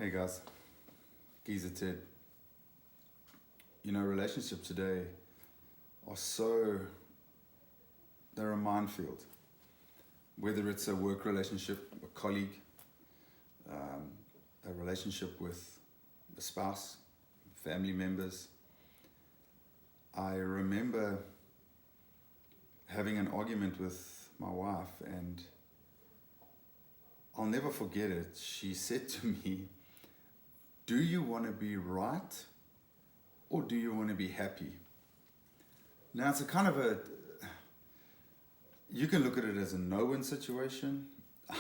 Hey guys, Geezer Ted. Relationships today are they're a minefield. Whether it's a work relationship, a colleague, a relationship with a spouse, family members. I remember having an argument with my wife, and I'll never forget it. She said to me, "Do you want to be right or do you want to be happy?" Now it's you can look at it as a no-win situation.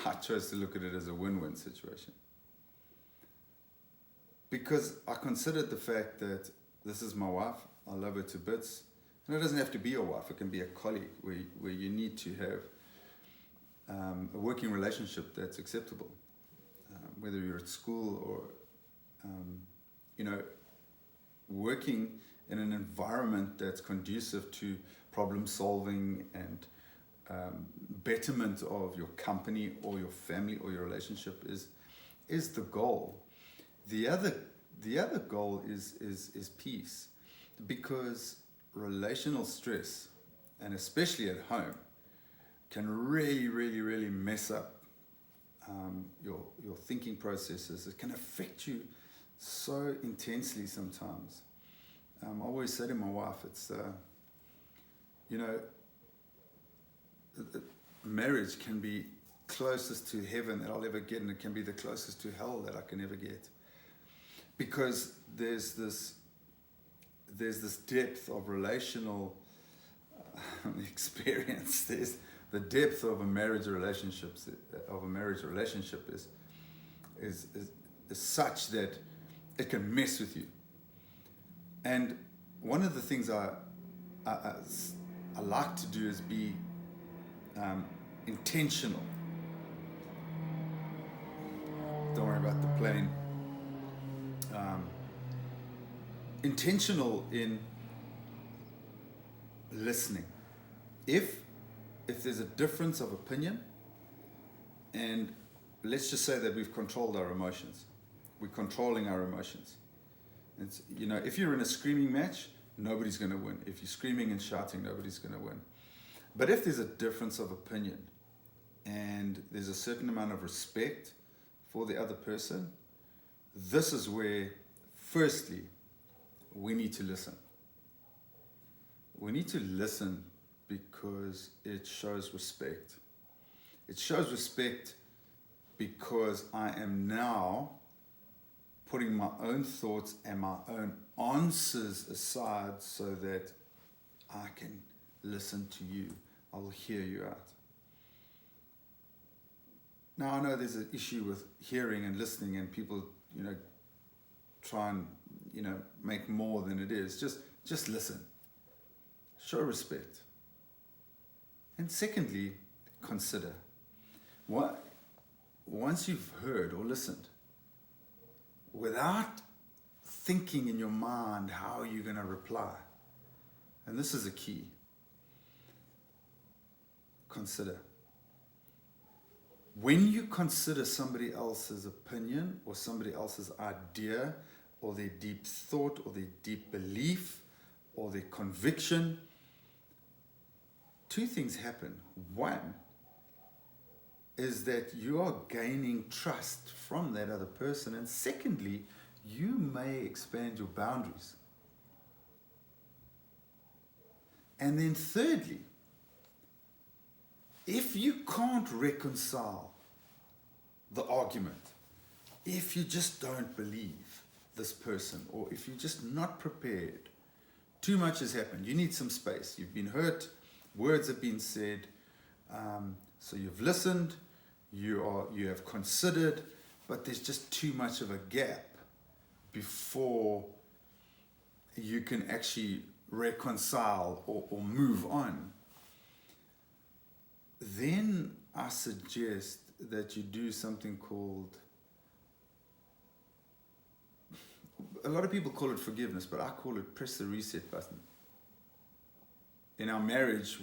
I chose to look at it as a win-win situation. Because I considered the fact that this is my wife, I love her to bits. And it doesn't have to be your wife, it can be a colleague where you need to have a working relationship that's acceptable. Whether you're at school or, working in an environment that's conducive to problem solving and betterment of your company or your family or your relationship is the goal. The other goal is peace, because relational stress, and especially at home, can really mess up your thinking processes. It can affect you so intensely sometimes. I always say to my wife, it's marriage can be closest to heaven that I'll ever get, and it can be the closest to hell that I can ever get, because there's this depth of relational experience. There's the depth of a marriage relationship is such that it can mess with you. And one of the things I like to do is be intentional. Don't worry about the plane. Intentional in listening. If there's a difference of opinion, and let's just say that we've controlled our emotions, we're controlling our emotions. It's, if you're in a screaming match, nobody's going to win. If you're screaming and shouting, nobody's going to win. But if there's a difference of opinion and there's a certain amount of respect for the other person, this is where, firstly, we need to listen. We need to listen because it shows respect. It shows respect because I am now putting my own thoughts and my own answers aside so that I can listen to you. I will hear you out. Now I know there's an issue with hearing and listening, and people, try and, make more than it is. Just listen. Show respect. And secondly, consider. Once you've heard or listened, without thinking in your mind how you're going to reply, and this is a key, consider. When you consider somebody else's opinion or somebody else's idea or their deep thought or their deep belief or their conviction, two things happen. One is that you are gaining trust from that other person, and secondly, you may expand your boundaries. And then thirdly, if you can't reconcile the argument, if you just don't believe this person, or if you're just not prepared, too much has happened. You need some space. You've been hurt. Words have been said. So you've listened. You have considered, but there's just too much of a gap before you can actually reconcile or move on. Then I suggest that you do something called, a lot of people call it forgiveness, but I call it press the reset button. In our marriage,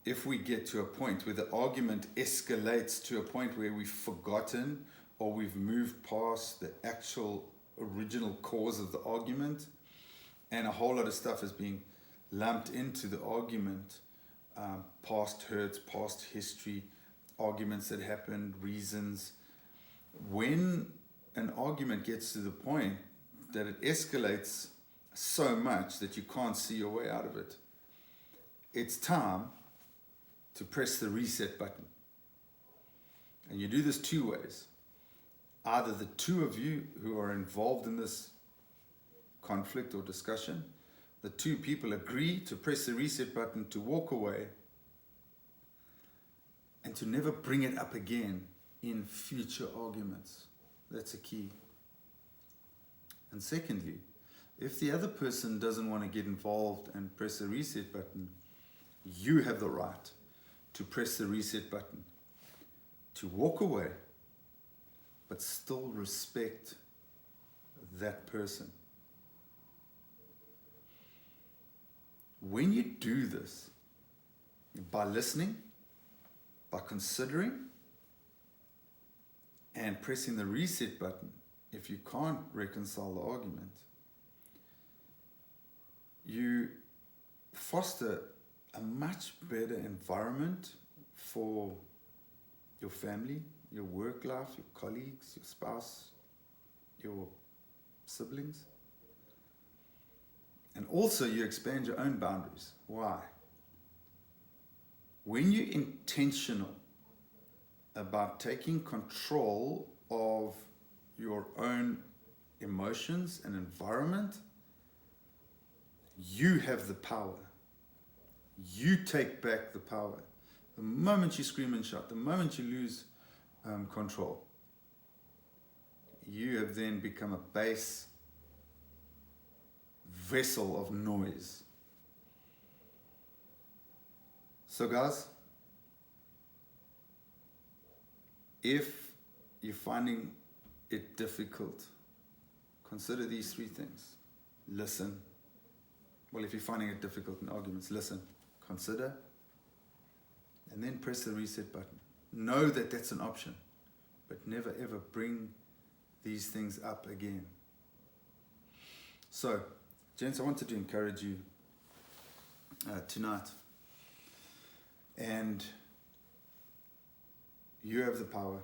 if we get to a point where the argument escalates to a point where we've forgotten or we've moved past the actual original cause of the argument, and a whole lot of stuff is being lumped into the argument, past hurts, past history, arguments that happened, reasons. When an argument gets to the point that it escalates so much that you can't see your way out of it, it's time to press the reset button. And you do this two ways. Either the two of you who are involved in this conflict or discussion, the two people agree to press the reset button, to walk away, and to never bring it up again in future arguments. That's a key. And secondly, if the other person doesn't want to get involved and press the reset button, you have the right to press the reset button, to walk away, but still respect that person. When you do this, by listening, by considering, and pressing the reset button, if you can't reconcile the argument, you foster a much better environment for your family, your work life, your colleagues, your spouse, your siblings. And also you expand your own boundaries. Why? When you're intentional about taking control of your own emotions and environment, you have the power. You take back the power. The moment you scream and shout, the moment you lose control, you have then become a base vessel of noise. So guys, if you're finding it difficult, consider these three things. Listen. Well, if you're finding it difficult in arguments, listen, consider, and then press the reset button. Know that that's an option, but never ever bring these things up again. So, gents, I wanted to encourage you tonight. And you have the power.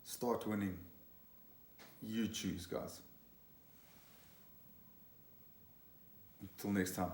Start winning. You choose, guys. Until next time.